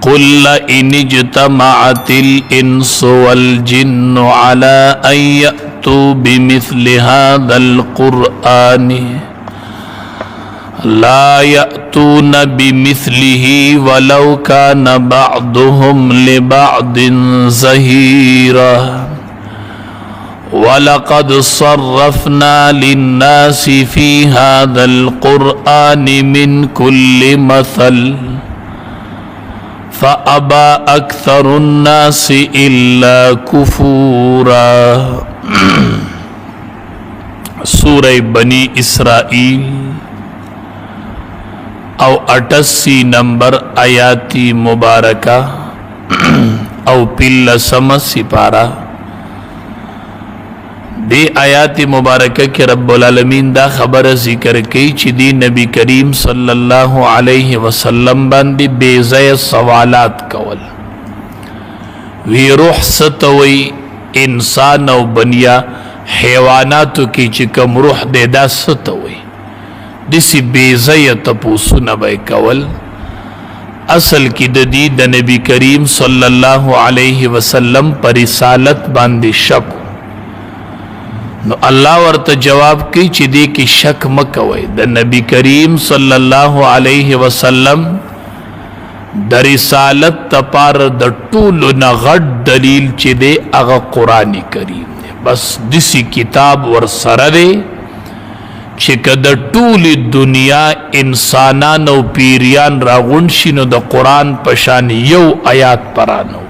قل لئن اجتمعت الإنس والجن على أن يأتوا بمثل هذا القرآن لا يأتون بمثله ولو كان بعضهم لبعض زهيرا ولقد صرفنا للناس في هذا القرآن من كل مثل فأبى أكثر الناس إلا كفورا سورة بنی اسرائیل او 88 نمبر آیاتی مبارکہ او پلسم سپارہ دی آیات مبارکہ کے رب العالمین دا خبر ذکر کی چی دی نبی کریم صلی اللہ علیہ وسلم باندی بیزای سوالات کول وی روح ستوی انسان او بنیا حیواناتو کی چکم روح دے دا ستوی دیسی بیزای تپوسو نبای کول اصل کی دی دا نبی کریم صلی اللہ علیہ وسلم پر رسالت باندی شک نو اللہ ورته جواب کی چی دی کی شک مکوی دا نبی کریم صلی اللہ علیہ وسلم دا رسالت تپار دا طول نغد دلیل چی دی اغا قرآن کریم دی بس دسی کتاب ور سر دی چی که دا طول دنیا انسانان و پیریان را غنشی نو دا قرآن پشان یو آیات پرانو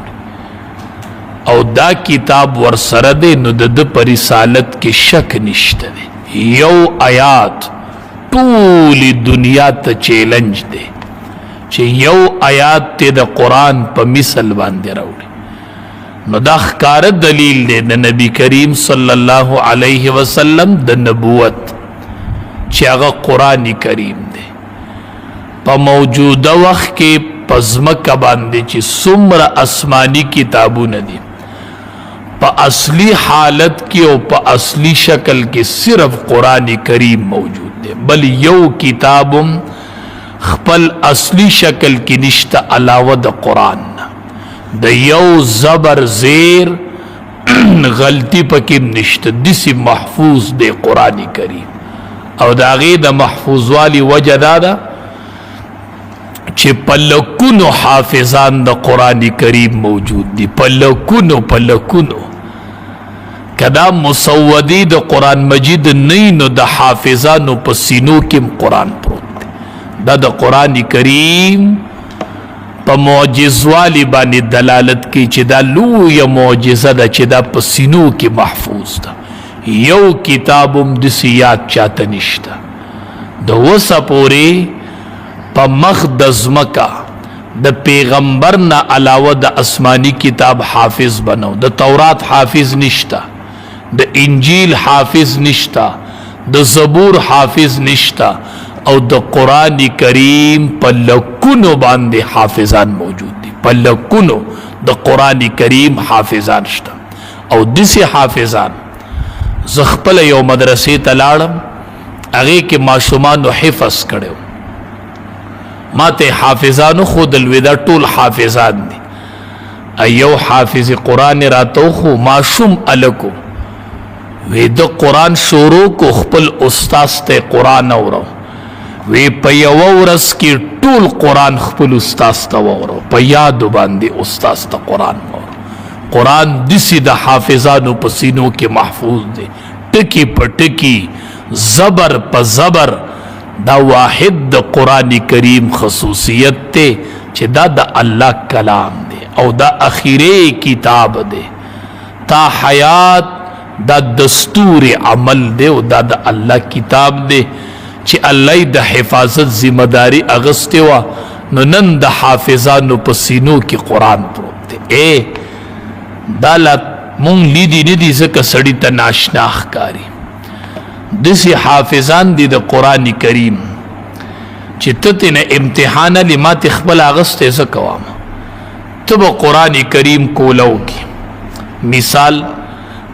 او دا کتاب ور سره دی نو د پر رسالت کې شک نشته دی یو آیات ټول دنیا ته چیلنج دی چې یو آیات ته د قرآن په مثل باندې راوړي نو دا ښکاره دلیل دی د نبی کریم صلی الله علیه وسلم د نبوت چې هغه قرآن کریم دی په موجوده وخت کې په ځمکه باندې چې څومره آسماني کتابونه دي پا اصلی حالت کی او پا اصلی شکل کی صرف قرآن کریم موجود دے بل یو کتابم خپل اصلی شکل کی نشتا علاوہ دا قرآن دا یو زبر زیر غلطی پا کم نشتا دسی محفوظ دے قرآن کریم او دا غی دا محفوظ والی وجہ دادا چه پلکونو حافظان دا قرآن کریم موجود دی پلکونو کدا مسودی دا قرآن مجید نینو دا حافظانو پسینو کم قرآن پروت دی دا قرآن کریم پا معجزوالی بانی دلالت کی چه دا لوی معجزه دا چه دا پسینو کی محفوظ دا یو کتابم دسی یاد چاہتا نشتا دا وسا پوری پا مخ دزمکا دا پیغمبر نا علاوہ دا اسمانی کتاب حافظ بنو دا تورات حافظ نشتا دا انجیل حافظ نشتا دا زبور حافظ نشتا او دا قرآن کریم پا لکنو باندے حافظان موجود دی پا لکنو دا قرآن کریم حافظان شتا او دسی حافظان زخپل یو مدرسی تلارم اگے کے معشومانو حفظ کڑیو ما تے حافظانو خود الودا طول حافظان دی ایو حافظ قرآن راتو خو معشوم علکو وی دا قرآن شروع کو خپل استاز تے قرآن اورو وی پا یو ورس کی طول قرآن خپل استاز تا اورو پا یادو باندی استاز تا قرآن اورو قرآن دسی دا حافظانو پسینو کے محفوظ دے ٹکی پا ٹکی زبر پا زبر دا واحد دا قرآن کریم خصوصیت تے چھ دا اللہ کلام دے او دا اخیرے کتاب دے تا حیات دا دستور عمل دے او دا اللہ کتاب دے چھ اللہ دا حفاظت ذمہ داری اغسطے وا نن دا حافظانو پسینو کی قرآن پروت دے دا لا مونگ لیدی ندی زکا سڑی تا ناشناخ کاری دسی حافظان دی دا قرآن کریم چی تتن امتحان لی ما تخبل آغسط ایسا کواما تب قرآن کریم کولو کی مثال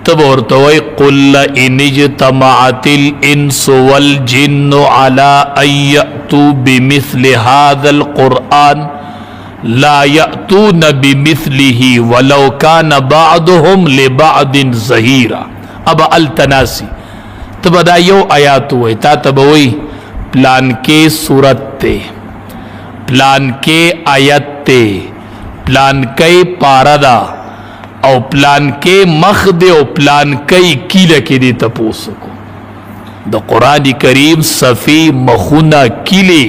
تب ورتوي قل ان اجتمعت الانس والجن على ان يأتوا بمثل هذا القرآن لا يأتون بمثله ولو كان بعضهم لبعض ظهيرا. اب التناسی تب دا یو آیات ہوئی تا تب ہوئی پلان کے صورت تے، پلان کے آیت تے، پلان کے پاردا او پلان کے مخ دے او پلان کئی کیلے کی دی تپوسکو دا قرآن کریم صفی مخونا کیلے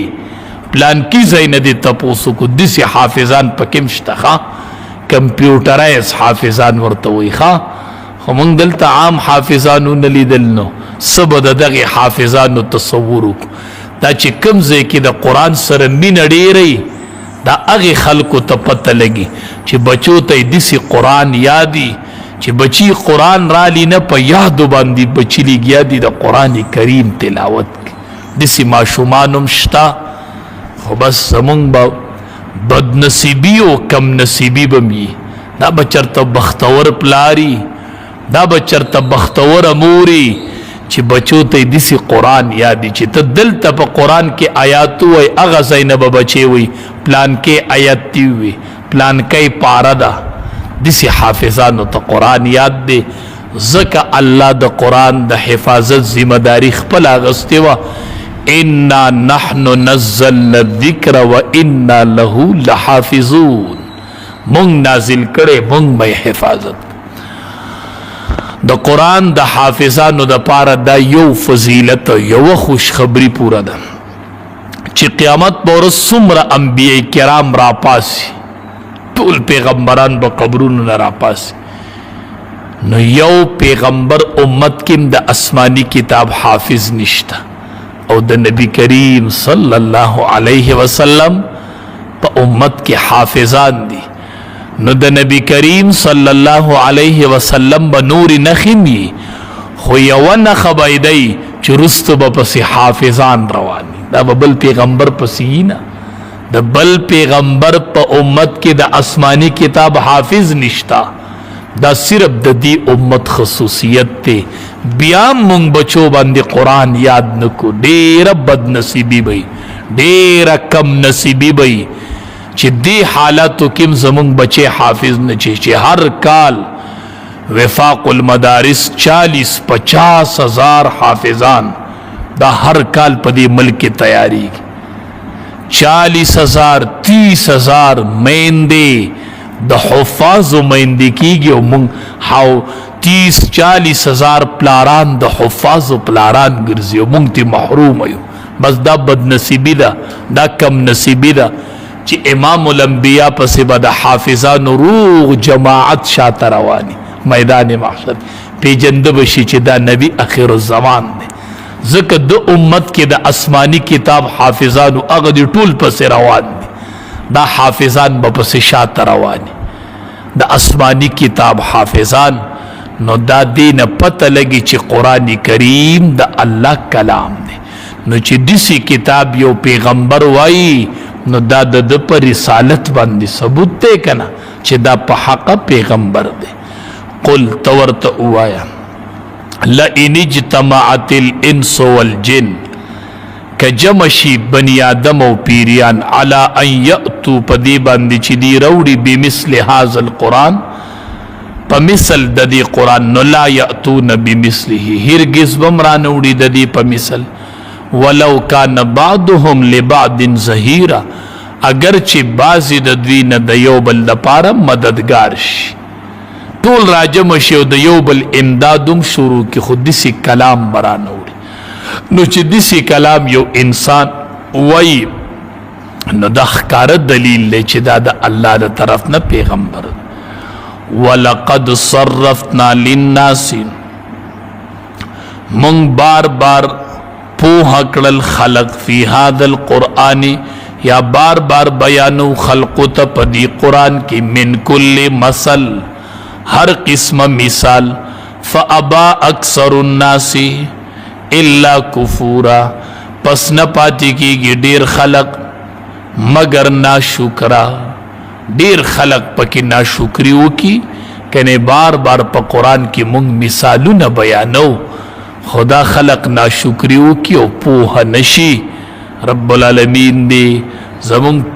پلان کی زین دی تپوسکو دیسی حافظان پا کمشتا خواہ کمپیوٹرائز حافظان ورطوئی خواہ خمونگ دلتا عام حافظانو نلی دلنو سب دا دغی حافظانو تصورو دا چی کمزے کی دا قرآن سر مین ڈیرئی دا اغی خلقو تا پتہ لگی چی بچو تا دیسی قرآن یادی چی بچی قرآن را لی نا پا یادو باندی بچی لی گیا دی دا قرآن کریم تلاوت کی دیسی معشومانم شتا خو بس زمونگ با بد نصیبی و کم نصیبی بمی دا بچر تا بختور پلاری دا بچر تا بختور اموری چی بچو تا دیسی قرآن یادی چی تا دل تا پا قرآن کے آیاتو وی اغا زینب بچے وی پلان کے آیاتی وی پلان کے پاردا دیسی حافظانو تا قرآن یاد دے زکا اللہ دا قرآن دا حفاظت ذمہ داری خپل آغستے وا انا نحن نزلنا الذکر و انا لہو لحافظون منگ نازل کرے منگ میں حفاظت دا قرآن دا حافظانو دا پارا دا یو فضیلت یو خوش خبری پورا دا چی قیامت بورس سمر انبیاء کرام را پاسی طول پیغمبران با قبرون را پاسی نو یو پیغمبر امت کم دا اسمانی کتاب حافظ نشتا او دا نبی کریم صلی اللہ علیہ وسلم پا امت کے حافظان دی نو دا نبی کریم صلی اللہ علیہ وسلم با نوری نخیمی خو یو نخبائی دی چو رستو با پسی حافظان روانی دا با بل پیغمبر پسینا دا بل پیغمبر پا امت کے دا اسمانی کتاب حافظ نشتا دا صرف دا دی امت خصوصیت تے بیام مونگ بچو باندی قرآن یاد نکو دیر بد نصیبی بھئی دیر کم نصیبی بھئی چی دی حالاتو کم زمونگ بچے حافظ نچے چی ہر کال وفاق المدارس 40-50 ہزار حافظان دا ہر کال پا دی ملک کی تیاری 40,000 30,000 میندے دا حفاظ و میندے کی گئے مونگ ہاو 30-40 ہزار پلاران دا حفاظ و پلاران گرزی مونگ تی محروم ایو بس دا بد نصیبی دا کم نصیبی دا چی امام الانبیاء پسی با دا حافظان روغ جماعت شاعت روانی میدان محشر پی جندبشی چی دا نبی اخیر الزمان دے ذکر دا امت کے دا اسمانی کتاب حافظان اغدی طول پسی روان دے دا حافظان با پسی شاعت روانی دا اسمانی کتاب حافظان نو دا دین پتہ لگی چی قرآن کریم دا اللہ کلام دے نو چی دیسی کتاب یو پیغمبر وائی نو دا دا پر رسالت باندی ثبوت دے کنا چی دا پا حق پیغمبر دے قل تورت اوایا لئن اجتمعت الانس والجن کجمشی بنی آدم و پیریان علا ان یأتو پا دی باندی چی دی روڑی بمثل حاض القرآن پا مثل دا دی قرآن نو لا یأتون بمثلی ہرگز بمرانوڑی دا دی پا مثل ولو کان بعضهم لبعض ظہیرا اگرچہ بعضی دا دوین دا یوبل دا پارا مددگار شی طول راجم شیو دا یوبل امدادم شروع کی خود دیسی کلام برانوڑی نو چی دیسی کلام یو انسان وی نو دا خکار دلیل لے چی دا اللہ دا طرف نا پیغمبر وَلَقَدْ صَرَّفْنَا لِلنَّاسِ منگ بار بار پوہا کڑل خلق فی هذا القرآن یا بار بار بیانو خلقو تا پدی قرآن کی من کل مثل ہر قسم مثال فابا اکثر الناس الا کفورا پس نہ پاتی کی گی دیر خلق مگر نا شکرا دیر خلق پکی نا شکریو کی کنه بار بار په قرآن کې مونږ مثالونه بیانو خدا خلق ناشکریو کی او پوه نشي رب العالمین دی زمونږ